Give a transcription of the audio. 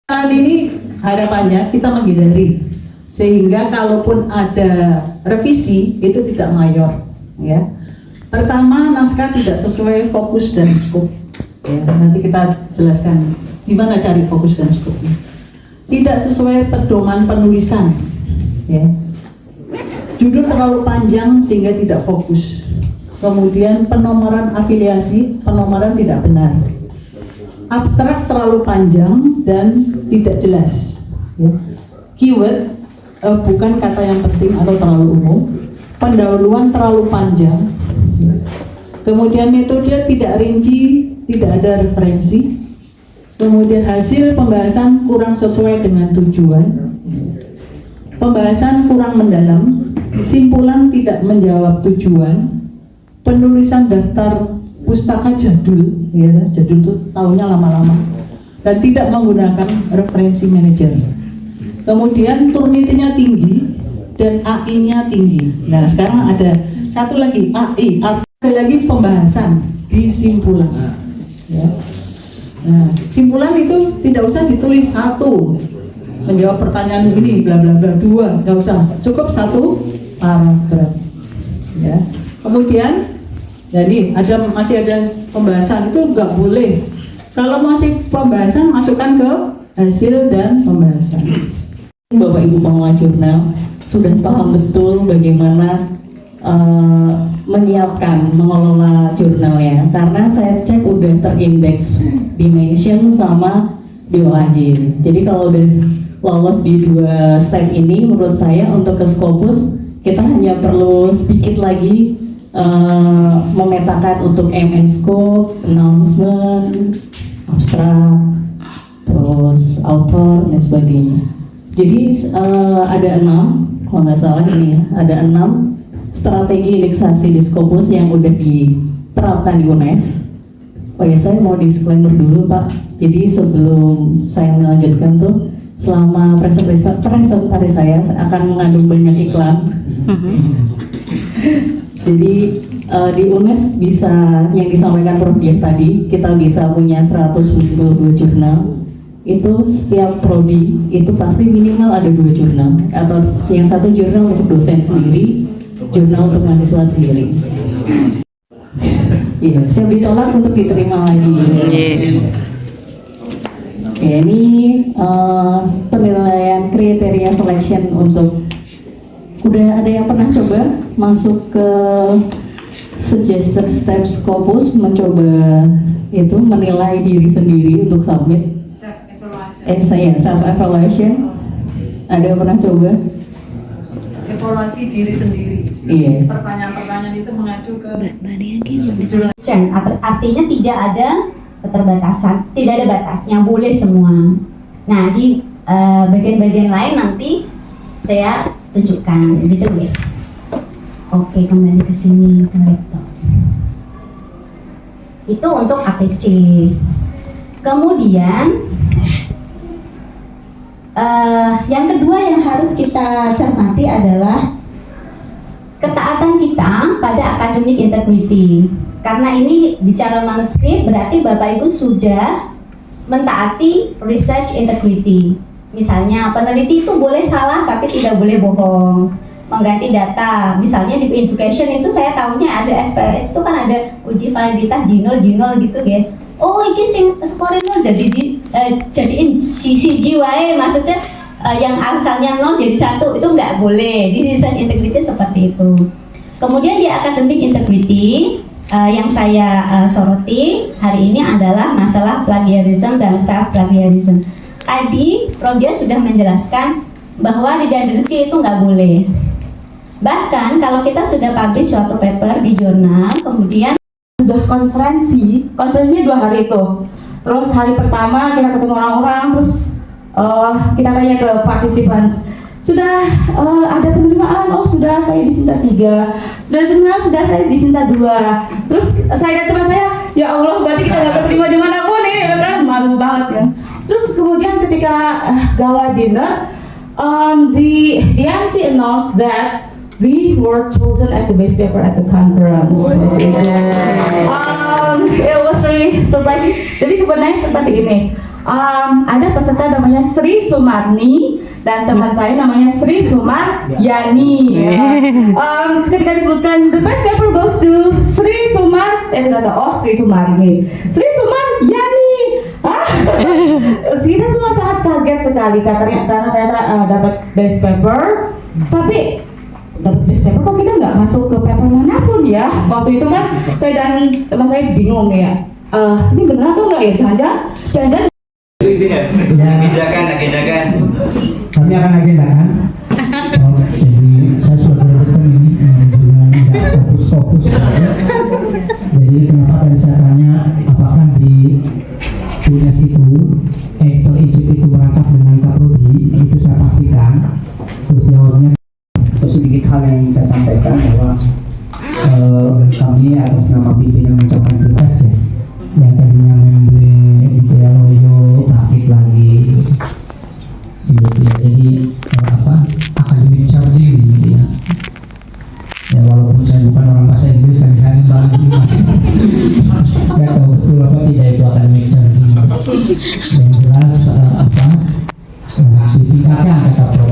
Saat ini harapannya kita menghindari sehingga kalaupun ada revisi itu tidak mayor, ya. Pertama, naskah tidak sesuai fokus dan skop. Ya, nanti kita jelaskan gimana cari fokus dan skopnya. Tidak sesuai pedoman penulisan, ya. Judul terlalu panjang sehingga tidak fokus. Kemudian penomoran afiliasi, penomoran tidak benar. Abstrak terlalu panjang dan tidak jelas, ya. Keyword bukan kata yang penting atau terlalu umum. Pendahuluan terlalu panjang, ya. Kemudian metode tidak rinci, tidak ada referensi. Kemudian hasil pembahasan kurang sesuai dengan tujuan. Pembahasan kurang mendalam, simpulan tidak menjawab tujuan. Penulisan daftar pustaka jadul, ya, jadul itu tahunnya lama-lama, dan tidak menggunakan referensi manajer. Kemudian turnitinya tinggi dan AI-nya tinggi. Nah, sekarang ada satu lagi AI, ada lagi pembahasan di simpulan. Ya. Nah, simpulan itu tidak usah ditulis satu, menjawab pertanyaan ini, bla bla bla, dua, nggak usah, cukup satu paragraf. Ya. Kemudian jadi masih ada pembahasan, itu nggak boleh. Kalau masih pembahasan, masukkan ke hasil dan pembahasan. Bapak Ibu pengelola jurnal sudah paham betul bagaimana menyiapkan, mengelola jurnalnya, karena saya cek udah terindeks, dimension sama DOAJ. Jadi kalau udah lolos di dua step ini, menurut saya untuk ke Scopus kita hanya perlu sedikit lagi memetakan untuk MN scope, announcement, abstrak, terus author dan sebagainya. Jadi ada 6, kalau nggak salah ini ya, ada 6 strategi indeksasi di Scopus yang udah diterapkan di UNES. Oh ya, saya mau disclaimer dulu Pak. Jadi sebelum saya melanjutkan tuh, selama presentasi saya akan mengandung banyak iklan. Jadi di UNES bisa, yang disampaikan Prof. Diah tadi, kita bisa punya 192 jurnal. Itu setiap prodi itu pasti minimal ada 2 jurnal, atau yang satu jurnal untuk dosen sendiri, jurnal untuk mahasiswa sendiri. Iya, saya ditolak untuk diterima lagi. Ya, ini penilaian kriteria selection untuk, udah ada yang pernah coba masuk ke suggested steps Scopus, mencoba itu menilai diri sendiri untuk submit. Self evaluation. Ada yang pernah coba? Evaluasi diri sendiri. Iya. Pertanyaan-pertanyaan itu mengacu ke artinya tidak ada keterbatasan, tidak ada batas, yang boleh semua. Nah, di bagian-bagian lain nanti saya tunjukkan, gitu ya. Oke, kembali ke sini ke laptop. Itu untuk APC. Kemudian yang kedua yang harus kita cermati adalah ketaatan kita pada academic integrity. Karena ini bicara manuskrip, berarti Bapak Ibu sudah mentaati research integrity. Misalnya peneliti itu boleh salah tapi tidak boleh bohong, mengganti data. Misalnya di education itu saya tahunya ada SPRS itu kan ada uji validitas jinol gitu ya. Oh, ini sing skornya nol jadiin CCG wae, maksudnya yang asalnya 0 jadi 1, itu nggak boleh. Di research integrity seperti itu. Kemudian di academic integrity yang saya soroti hari ini adalah masalah plagiarism dan self plagiarism. Tadi Prof. Diah sudah menjelaskan bahwa redundancy itu nggak boleh. Bahkan kalau kita sudah publish suatu paper di jurnal, kemudian sudah konferensinya 2 hari itu. Terus hari pertama kita ketemu orang-orang, terus kita tanya ke participants, sudah ada penerimaan, oh sudah, saya disinta 3, sudah penerimaan, sudah, saya disinta 2. Terus saya dan teman saya, ya Allah, berarti kita nggak keterima dimanapun nih, kan malu banget ya. Terus kemudian ketika gala dinner, the MC announced that we were chosen as the best paper at the conference. It was really surprising. Jadi sebenarnya seperti ini. ada peserta namanya Sri Sumarni dan teman saya namanya Sri Sumaryani. Ketika disebutkan the best paper goes to Sri Sumar, saya sudah tahu, oh Sri Sumarni, Sri Sumaryani. Kita semua sangat kaget sekali karena ternyata dapat best paper, tapi dapat best paper kok kita nggak masuk ke paper manapun ya. Waktu itu kan saya dan teman saya bingung ya, ini benar atau enggak ya, jangan-jangan agendakan. Kami akan agendakan. Jadi saya sudah berdekat ini dengan fokus. Jadi kenapa tadi saya tanya apakah di tugas itu Ektor Icip itu berangkat dengan Kaprodi, itu saya pastikan. Terus jawabnya sedikit hal yang ingin saya sampaikan bahwa kami atas nama pimpinan mengucapkan terima kasih yang tadinya memble gitu ya, loyo rakit lagi gitu ya. Jadi akademik charging gitu ya. Ya walaupun saya bukan orang bahasa Inggris dan saya balik ini masih nggak tahu betul apa tidak itu akademik charging. Yang jelas ditingkatkan kata